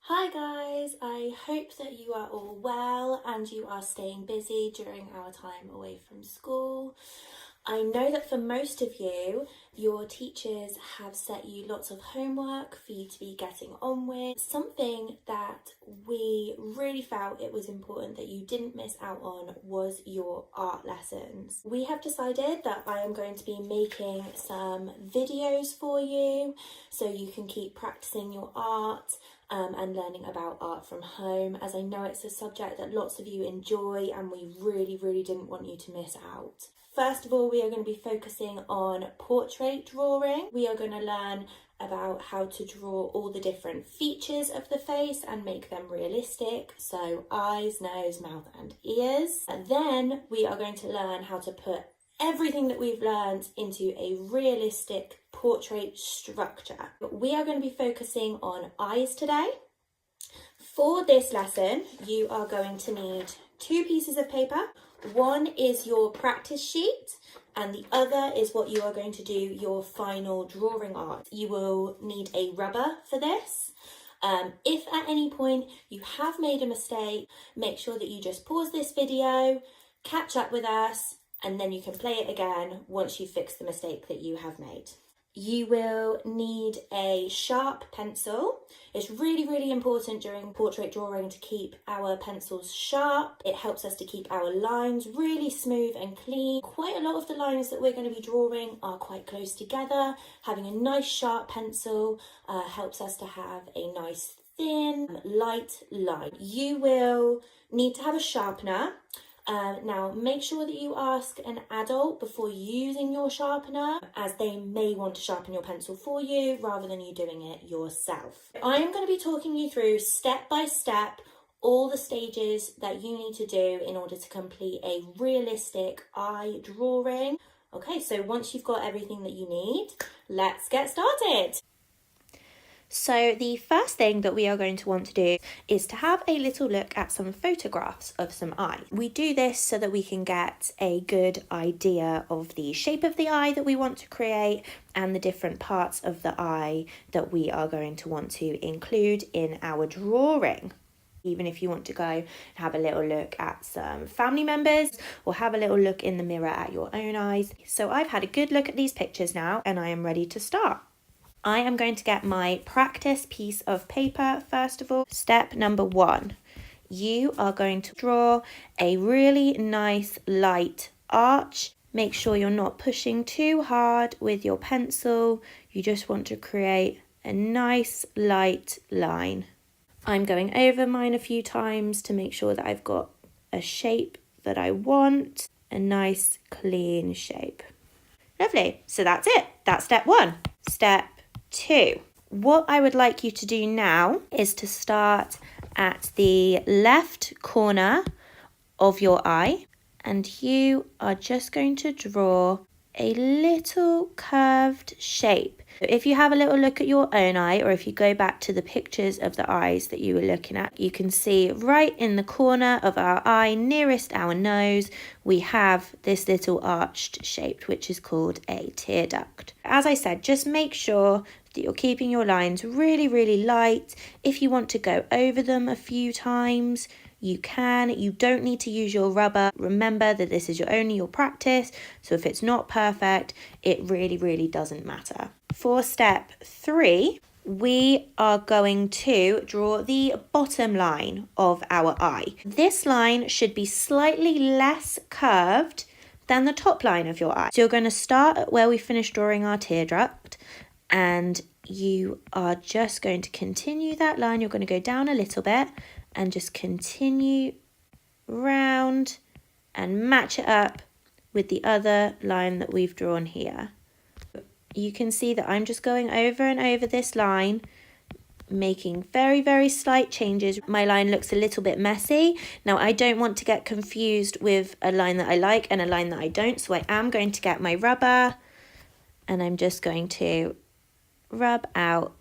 Hi guys, I hope that you are all well and you are staying busy during our time away from school. I know that for most of you, your teachers have set you lots of homework for you to be getting on with. Something that we really felt it was important that you didn't miss out on was your art lessons. We have decided that I am going to be making some videos for you so you can keep practicing your art and learning about art from home, as I know it's a subject that lots of you enjoy and we really didn't want you to miss out. First of all, we are going to be focusing on portrait drawing. We are going to learn about how to draw all the different features of the face and make them realistic, so eyes, nose, mouth and ears. And then we are going to learn how to put everything that we've learned into a realistic portrait structure. We are going to be focusing on eyes today. For this lesson, you are going to need 2 pieces of paper. One is your practice sheet and the other is what you are going to do your final drawing art. You will need a rubber for this. If at any point you have made a mistake, make sure that you just pause this video, catch up with us, and then you can play it again once you've fixed the mistake that you have made. You will need a sharp pencil. It's really important during portrait drawing to keep our pencils sharp. It helps us to keep our lines really smooth and clean. Quite a lot of the lines that we're going to be drawing are quite close together. Having a nice sharp pencil helps us to have a nice thin, light line. You will need to have a sharpener. Now, make sure that you ask an adult before using your sharpener, as they may want to sharpen your pencil for you rather than you doing it yourself. I am going to be talking you through step by step all the stages that you need to do in order to complete a realistic eye drawing. Okay, so once you've got everything that you need, let's get started. So the first thing that we are going to want to do is to have a little look at some photographs of some eyes. We do this so that we can get a good idea of the shape of the eye that we want to create and the different parts of the eye that we are going to want to include in our drawing. Even if you want to go and have a little look at some family members or have a little look in the mirror at your own eyes. So I've had a good look at these pictures now and I am ready to start. I am going to get my practice piece of paper first of all. Step number 1, you are going to draw a really nice light arch. Make sure you're not pushing too hard with your pencil. You just want to create a nice light line. I'm going over mine a few times to make sure that I've got a shape that I want, a nice clean shape. Lovely, so that's it. That's step 1. Step 2. What I would like you to do now is to start at the left corner of your eye and you are just going to draw a little curved shape. If you have a little look at your own eye, or if you go back to the pictures of the eyes that you were looking at, you can see right in the corner of our eye nearest our nose we have this little arched shape which is called a tear duct. As I said, just make sure that you're keeping your lines really light. If you want to go over them a few times, you can. You don't need to use your rubber. Remember that this is only your practice, so if it's not perfect, it really doesn't matter. For step 3, we are going to draw the bottom line of our eye. This line should be slightly less curved than the top line of your eye. So you're going to start at where we finished drawing our tear duct, and you are just going to continue that line. You're going to go down a little bit and just continue round and match it up with the other line that we've drawn here. You can see that I'm just going over and over this line, making very slight changes. My line looks a little bit messy. Now I don't want to get confused with a line that I like and a line that I don't, so I am going to get my rubber and I'm just going to rub out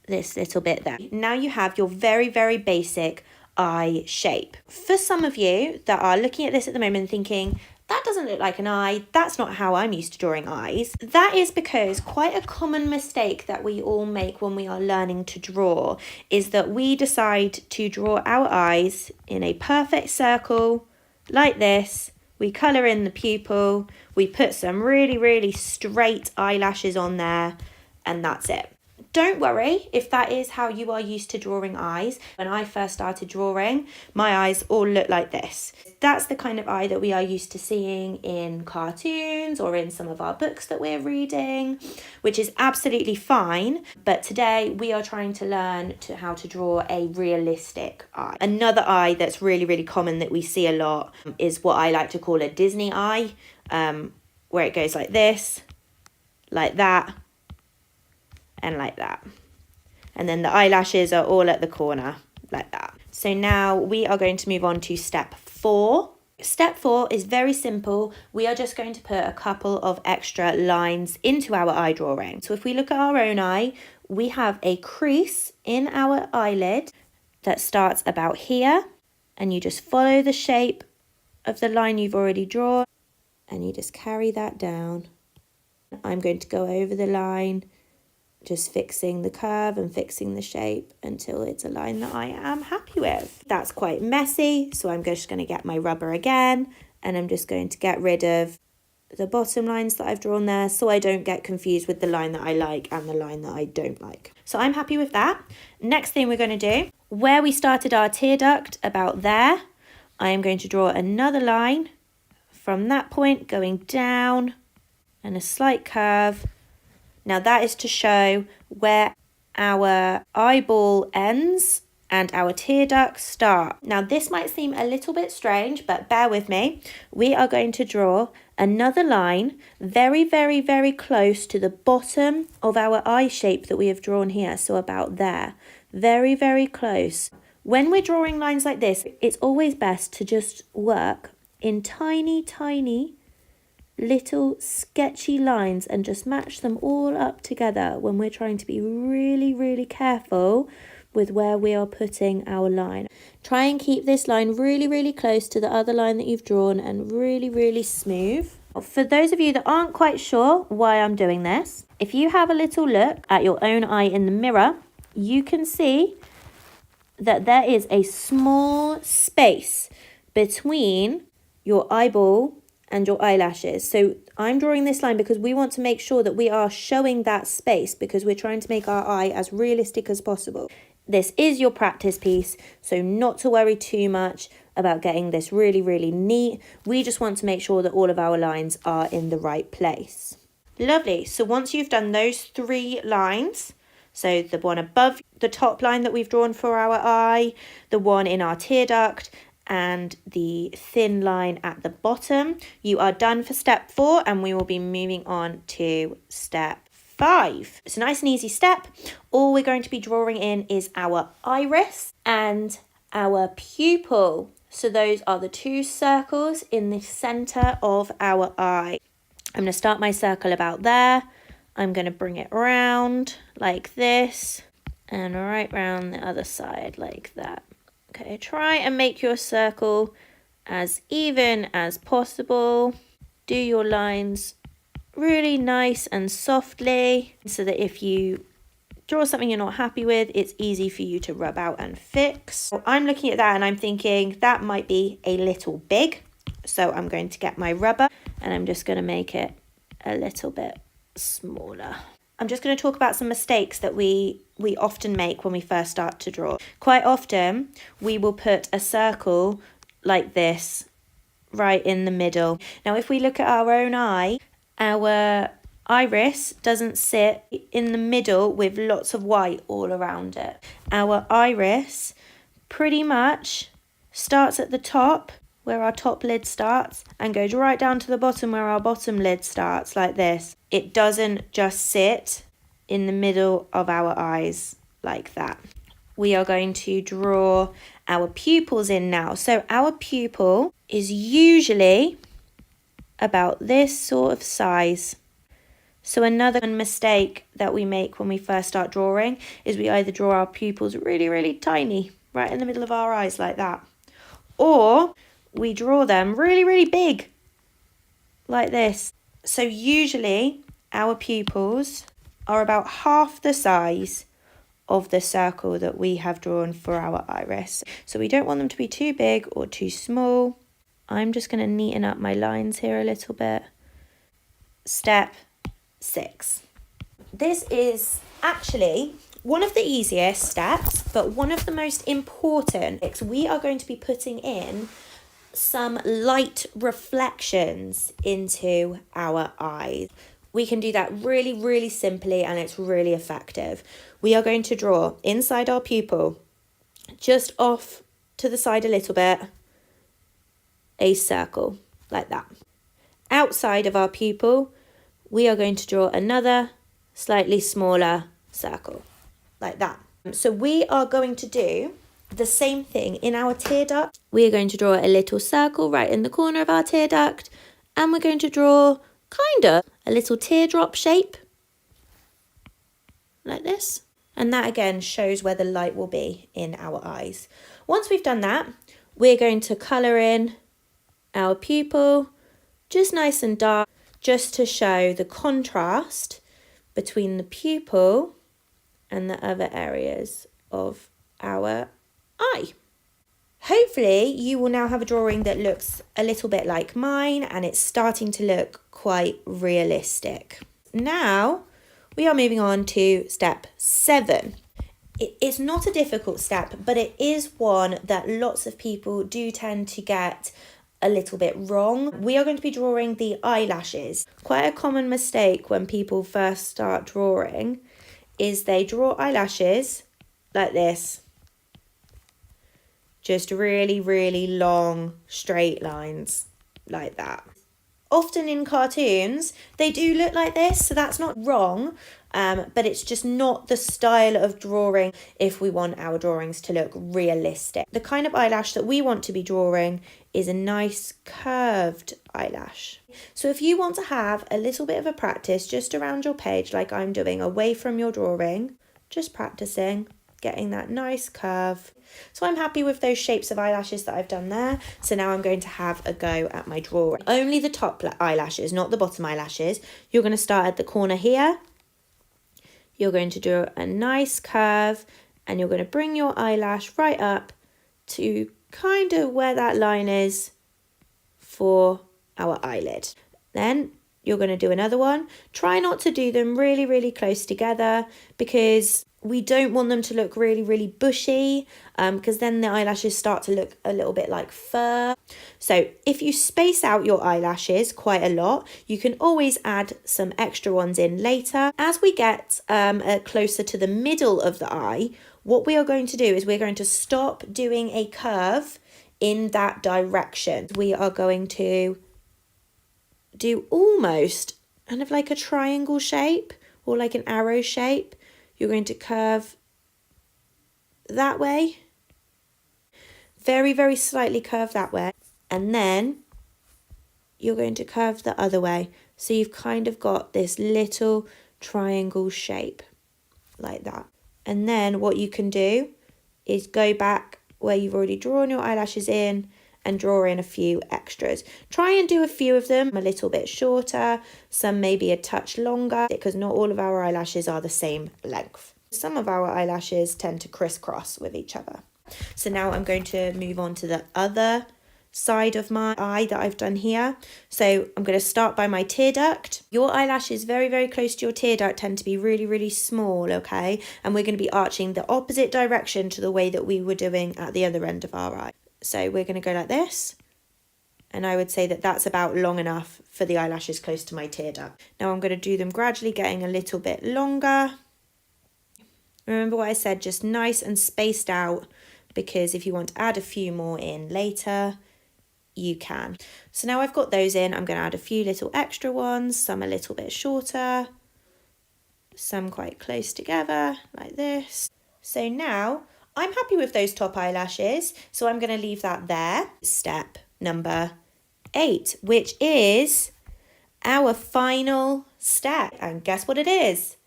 this little bit there. Now you have your very basic eye shape. For some of you that are looking at this at the moment thinking, that doesn't look like an eye. That's not how I'm used to drawing eyes. That is because quite a common mistake that we all make when we are learning to draw is that we decide to draw our eyes in a perfect circle like this. We colour in the pupil, we put some really, really straight eyelashes on there, and that's it. Don't worry if that is how you are used to drawing eyes. When I first started drawing, my eyes all look like this. That's the kind of eye that we are used to seeing in cartoons or in some of our books that we're reading, which is absolutely fine. But today we are trying to learn how to draw a realistic eye. Another eye that's really, really common that we see a lot is what I like to call a Disney eye, where it goes like this, like that, and like that. And then the eyelashes are all at the corner like that. So now we are going to move on to step 4. Step 4 is very simple. We are just going to put a couple of extra lines into our eye drawing. So if we look at our own eye, we have a crease in our eyelid that starts about here, and you just follow the shape of the line you've already drawn and you just carry that down. I'm going to go over the line, just fixing the curve and fixing the shape until it's a line that I am happy with. That's quite messy, so I'm just going to get my rubber again, and I'm just going to get rid of the bottom lines that I've drawn there so I don't get confused with the line that I like and the line that I don't like. So I'm happy with that. Next thing we're going to do, where we started our tear duct, about there, I am going to draw another line from that point going down and a slight curve. Now that is to show where our eyeball ends and our tear ducts start. Now this might seem a little bit strange, but bear with me. We are going to draw another line very, very, very close to the bottom of our eye shape that we have drawn here. So about there, very, very close. When we're drawing lines like this, it's always best to just work in tiny, tiny little sketchy lines and just match them all up together when we're trying to be really, really careful with where we are putting our line. Try and keep this line really, really close to the other line that you've drawn and really, really smooth. For those of you that aren't quite sure why I'm doing this, if you have a little look at your own eye in the mirror, you can see that there is a small space between your eyeball and your eyelashes. So I'm drawing this line because we want to make sure that we are showing that space because we're trying to make our eye as realistic as possible. This is your practice piece, so not to worry too much about getting this really, really neat. We just want to make sure that all of our lines are in the right place. Lovely. So once you've done those 3 lines, so the one above the top line that we've drawn for our eye, the one in our tear duct, and the thin line at the bottom, you are done for step 4, and we will be moving on to step 5. It's a nice and easy step. All we're going to be drawing in is our iris and our pupil. So those are the 2 circles in the center of our eye. I'm going to start my circle about there. I'm going to bring it round like this and right round the other side like that. Okay, try and make your circle as even as possible. Do your lines really nice and softly so that if you draw something you're not happy with, it's easy for you to rub out and fix. I'm looking at that and I'm thinking that might be a little big. So I'm going to get my rubber and I'm just going to make it a little bit smaller. I'm just going to talk about some mistakes that we often make when we first start to draw. Quite often, we will put a circle like this right in the middle. Now, if we look at our own eye, our iris doesn't sit in the middle with lots of white all around it. Our iris pretty much starts at the top, where our top lid starts, and goes right down to the bottom where our bottom lid starts, like this. It doesn't just sit in the middle of our eyes like that. We are going to draw our pupils in now. So our pupil is usually about this sort of size. So another mistake that we make when we first start drawing is we either draw our pupils really, really tiny, right in the middle of our eyes like that, or we draw them really, really big, like this. So usually our pupils are about half the size of the circle that we have drawn for our iris. So we don't want them to be too big or too small. I'm just going to neaten up my lines here a little bit. Step 6. This is actually one of the easiest steps, but one of the most important. We are going to be putting in some light reflections into our eyes. We can do that really, really simply, and it's really effective. We are going to draw inside our pupil, just off to the side a little bit, a circle like that. Outside of our pupil, we are going to draw another slightly smaller circle like that. So we are going to do the same thing in our tear duct. We are going to draw a little circle right in the corner of our tear duct, and we're going to draw kind of a little teardrop shape like this. And that again shows where the light will be in our eyes. Once we've done that, we're going to colour in our pupil just nice and dark, just to show the contrast between the pupil and the other areas of our eye. Hopefully you will now have a drawing that looks a little bit like mine, and it's starting to look quite realistic. Now we are moving on to step 7. It's not a difficult step, but it is one that lots of people do tend to get a little bit wrong. We are going to be drawing the eyelashes. Quite a common mistake when people first start drawing is they draw eyelashes like this. Just really, really long straight lines like that. Often in cartoons, they do look like this, so that's not wrong, but it's just not the style of drawing if we want our drawings to look realistic. The kind of eyelash that we want to be drawing is a nice curved eyelash. So if you want to have a little bit of a practice just around your page, like I'm doing, away from your drawing, just practicing, getting that nice curve. So I'm happy with those shapes of eyelashes that I've done there. So now I'm going to have a go at my drawing. Only the top eyelashes, not the bottom eyelashes. You're going to start at the corner here. You're going to do a nice curve, and you're going to bring your eyelash right up to kind of where that line is for our eyelid. Then you're going to do another one. Try not to do them really, really close together, because we don't want them to look really, really bushy, because then the eyelashes start to look a little bit like fur. So if you space out your eyelashes quite a lot, you can always add some extra ones in later. As we get closer to the middle of the eye, what we are going to do is we're going to stop doing a curve in that direction. We are going to do almost kind of like a triangle shape or like an arrow shape. You're going to curve that way, very, very slightly curve that way, and then you're going to curve the other way. So you've kind of got this little triangle shape like that. And then what you can do is go back where you've already drawn your eyelashes in and draw in a few extras. Try and do a few of them a little bit shorter, some maybe a touch longer, because not all of our eyelashes are the same length. Some of our eyelashes tend to crisscross with each other. So now I'm going to move on to the other side of my eye that I've done here. So I'm going to start by my tear duct. Your eyelashes very, very close to your tear duct tend to be really, really small, okay? And we're going to be arching the opposite direction to the way that we were doing at the other end of our eye. So we're going to go like this, and I would say that that's about long enough for the eyelashes close to my tear duct. Now I'm going to do them gradually, getting a little bit longer. Remember what I said, just nice and spaced out, because if you want to add a few more in later, you can. So now I've got those in, I'm going to add a few little extra ones, some a little bit shorter, some quite close together like this. So now I'm happy with those top eyelashes, so I'm going to leave that there. Step number 8, which is our final step. And guess what it is?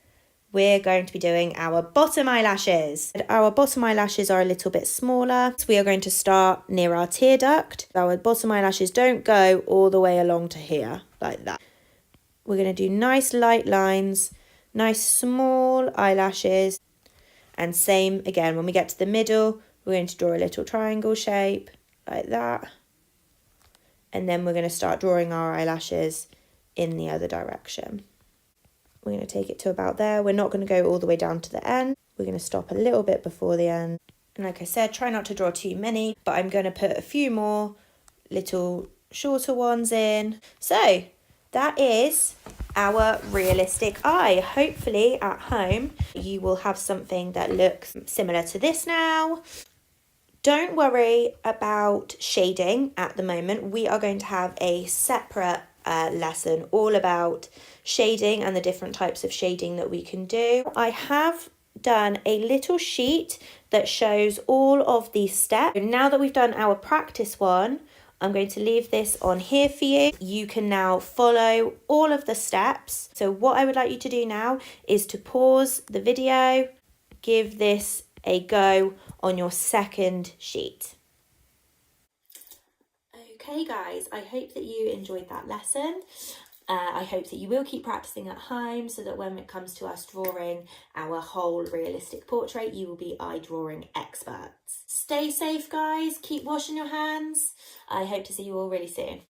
We're going to be doing our bottom eyelashes. Our bottom eyelashes are a little bit smaller, so we are going to start near our tear duct. Our bottom eyelashes don't go all the way along to here. like that. We're going to do nice light lines, nice small eyelashes, and same again when we get to the middle, we're going to draw a little triangle shape like that, and then we're going to start drawing our eyelashes in the other direction. We're going to take it to about there. We're not going to go all the way down to the end. We're going to stop a little bit before the end. And like I said, try not to draw too many, but I'm going to put a few more little shorter ones in. So that is our realistic eye. Hopefully at home you will have something that looks similar to this now. Don't worry about shading at the moment. We are going to have a separate lesson all about shading and the different types of shading that we can do. I have done a little sheet that shows all of these steps. Now that we've done our practice one, I'm going to leave this on here for you. You can now follow all of the steps. So what I would like you to do now is to pause the video, give this a go on your second sheet. Okay guys, I hope that you enjoyed that lesson. I hope that you will keep practicing at home so that when it comes to us drawing our whole realistic portrait, you will be eye drawing experts. Stay safe guys, keep washing your hands. I hope to see you all really soon.